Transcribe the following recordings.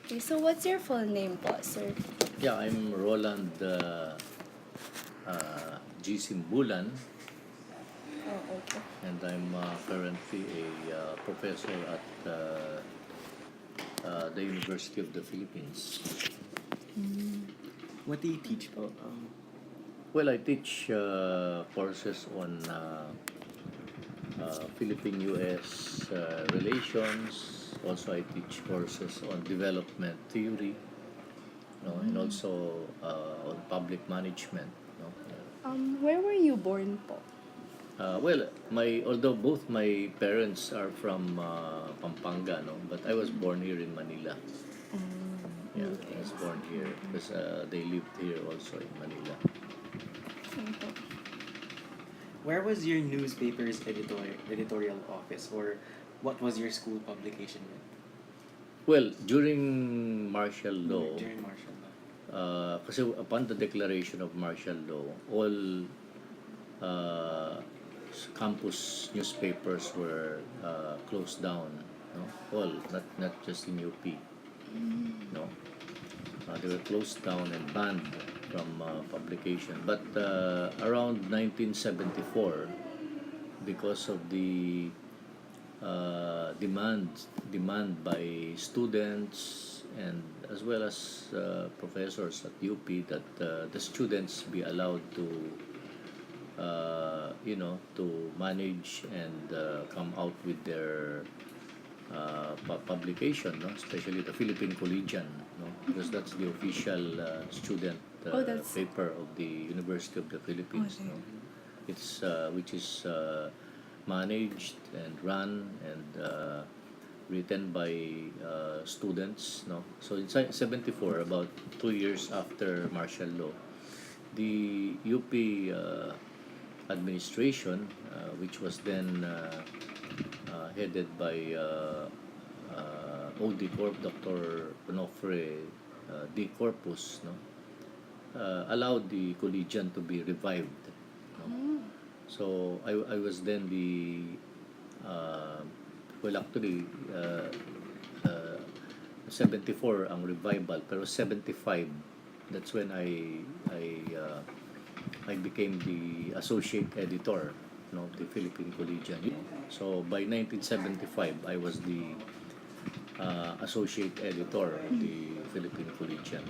Okay, so what's your full name po, sir? Yeah, I'm Roland G. Simbulan, Oh, okay. and I'm currently a professor at the University of the Philippines. What do you teach po? Well, I teach courses on Philippine-U.S. Relations. Also, I teach courses on development theory, and also on public management. Where were you born po? Well, although both my parents are from Pampanga, but I was born here in Manila. Yeah, I was born here because they lived here also in Manila. Okay. Where was your newspaper's editorial office, or what was your school publication with? Well, during martial law, During martial law. kasi upon the declaration of martial law, all campus newspapers were closed down. No? All, not just in UP. No, they were closed down and banned from publication. But around 1974, because of the demand by students and as well as professors at UP that the students be allowed to to manage and come out with their publication, no? Especially the Philippine Collegian, no? Because that's the official student paper of the University of the Philippines. No? It's which is managed and run and written by students. No? So in 74, about 2 years after martial law, the UP administration, which was then headed by OD Corp, Dr. Onofre D. Corpus, allowed the collegian to be revived. No? So I was then the well actually 74 ang revival, pero 75 that's when I became the associate editor of the Philippine Collegian. So by 1975, I was the associate editor of the Philippine Collegian.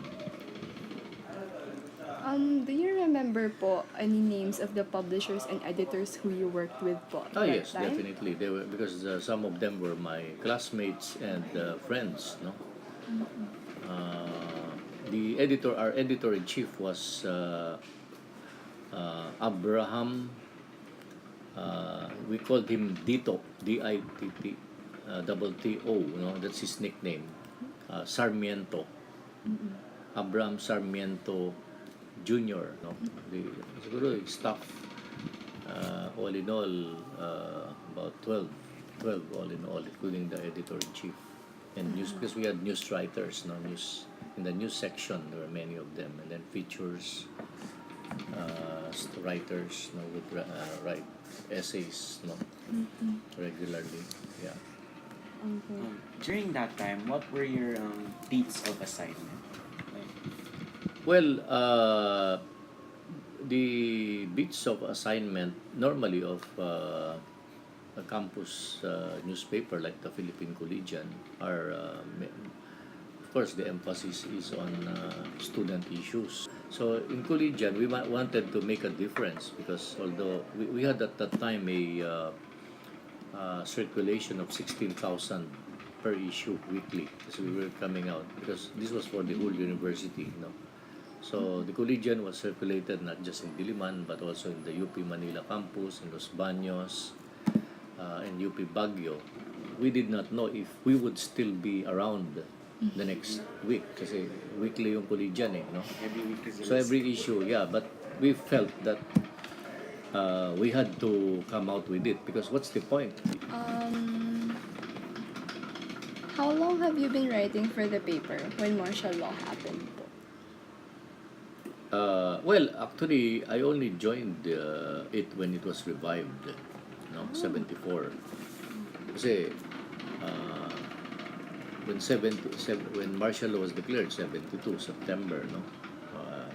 Do you remember po any names of the publishers and editors who you worked with po at that Yes, time? definitely. They were because some of them were my classmates and friends. No, our editor in chief was Abraham. We called him Dito, D-I-T-T, double T-O. That's his nickname. Sarmiento. Abraham Sarmiento Jr. No, siguro staff all in all about 12 all in all, including the editor in chief and news, because we had news writers, news in the news section. There were many of them, and then features writers, would write essays, regularly. Yeah. Okay. During that time, what were your beats of assignment? Well, the bits of assignment normally of a campus newspaper like the Philippine Collegian are, of course, the emphasis is on student issues. So in Collegian, we wanted to make a difference because although we had at that time a circulation of 16,000 per issue weekly, because we were coming out, because this was for the whole university, So the Collegian was circulated not just in Diliman but also in the UP Manila campus, in Los Baños, and UP Baguio. We did not know if we would still be around the next week kasi weekly yung Collegian, no? Every week is So every issue, yeah, but we felt that we had to come out with it because what's the point? How long have you been writing for the paper when martial law happened po? Well, actually, I only joined it when it was revived, 74. Kasi when martial law was declared, 72 September, no? Uh,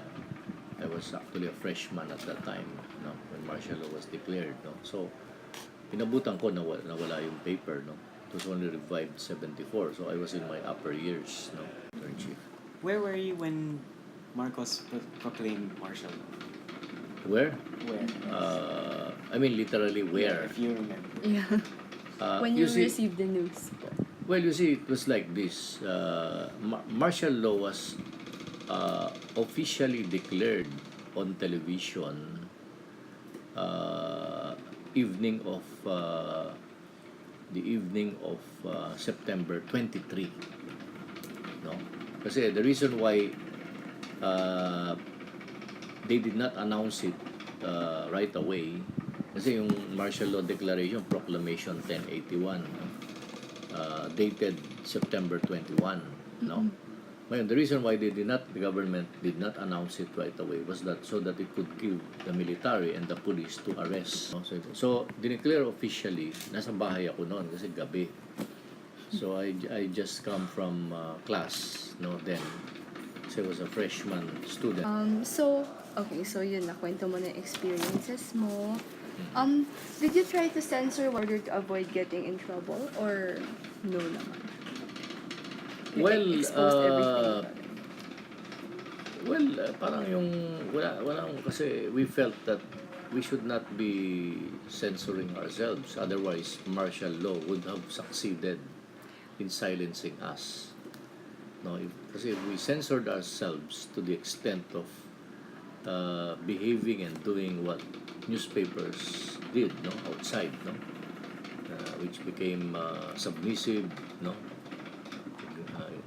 I was actually a freshman at that time, no? When martial law was declared, no? So, inabutan ko nawala yung paper, no? It was only revived 74, so I was in my upper years, no? Internship. Where were you when Marcos proclaimed martial law? Where? Where? I mean, literally where? If you remember. Yeah. When you see, received the news po. well, you see, it was like this. Martial law was officially declared on television evening of the evening of September 23. No? Kasi the reason why they did not announce it right away kasi yung martial law declaration proclamation 1081 no? Dated September 21 no. Ngayon, the reason why the government did not announce it right away was that so that it could give the military and the police to arrest. No? So dineclare officially, nasa bahay ako noon kasi gabi. So I just come from class, no, then. Kasi I was a freshman student. So yun, nakwento mo na experiences mo. Did you try to censor in order to avoid getting in trouble or no naman? You Well, exposed everything. Parang yung walang kasi we felt that we should not be censoring ourselves, otherwise martial law would have succeeded in silencing us. No, kasi if we censored ourselves to the extent of behaving and doing what newspapers did, no, outside, no, which became submissive, no,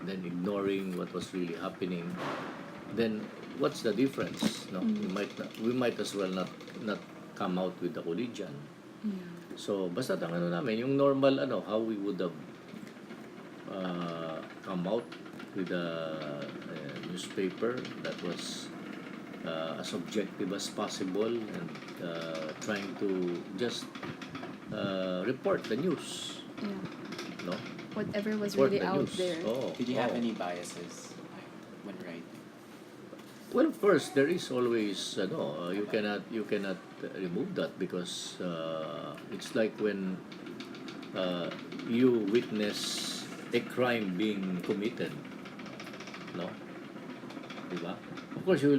then ignoring what was really happening, then what's the difference, no? We might as well not come out with the collegian. Yeah. So basta ang ano namin, yung normal how we would have come out with a newspaper that was as objective as possible and trying to just report the news, Yeah. no? Whatever was Report really the out news. there. Did you have any biases when writing? Well, first there is always you cannot remove that because it's like when you witness a crime being committed, no? Diba? Of course you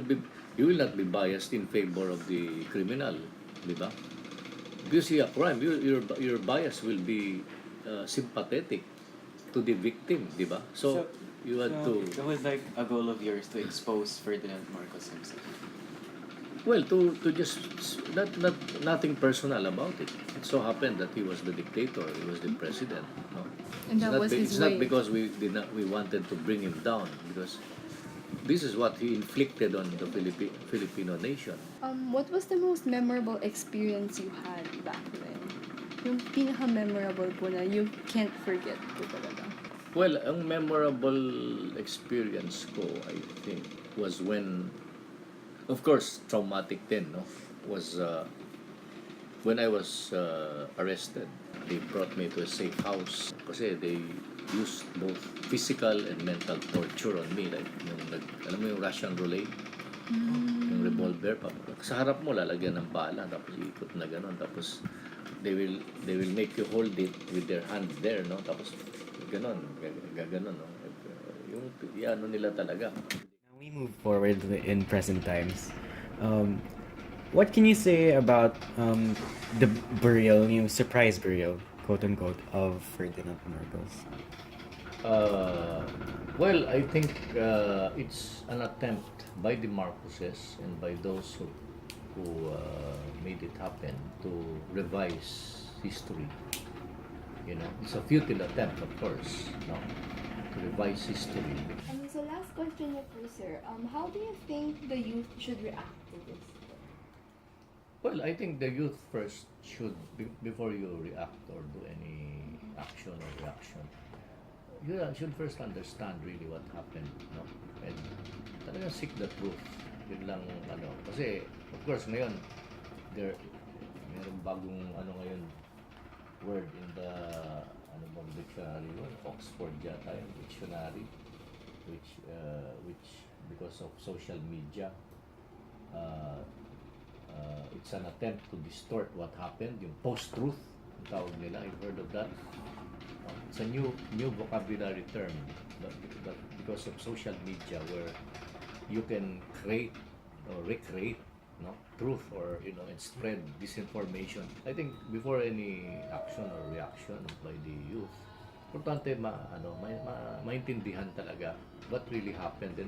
will not be biased in favor of the criminal, diba? If you see a crime, your bias will be sympathetic to the victim, diba? So you had to. It was like a goal of yours to expose Ferdinand Marcos himself. Well, to just nothing personal about it. It so happened that he was the dictator, he was the president. No? And that was his It's way. not because we wanted to bring him down, because this is what he inflicted on the Filipino nation. What was the most memorable experience you had back then? Yung pinaka-memorable po na you can't forget po talaga. Well, ang memorable experience ko, I think, was when, of course, traumatic din, no? Was when I was arrested. They brought me to a safe house kasi they used both physical and mental torture on me. Like, alam mo yung Russian roulette? Yung revolver, sa harap mo lalagyan ng bala, tapos ikot na gano'n, tapos they will make you hold it with their hand there, no? Tapos gano'n, gaganon, no? Yung ano nila talaga. Now we move forward in present times. What can you say about the burial, surprise burial, quote unquote, of Ferdinand Marcos? Well, I think it's an attempt by the Marcoses and by those who made it happen to revise history. You know, it's a futile attempt, of course, no, to revise history. So last question na po, sir. How do you think the youth should react to this? Well, I think the youth first should, before you react or do any action or reaction, you should first understand really what happened, no? And talagang seek the truth. Yun lang, kasi, of course, ngayon, meron bagong, ngayon, word in the ano bang dictionary yun? Oxford yata yung dictionary, which because of social media, uh, it's an attempt to distort what happened, yung post-truth, ang tawag nila. I've heard of that. It's a new vocabulary term, but because of social media, where you can create or recreate, no, truth, or and spread disinformation. I think before any action or reaction by the youth, importante maintindihan talaga what really happened and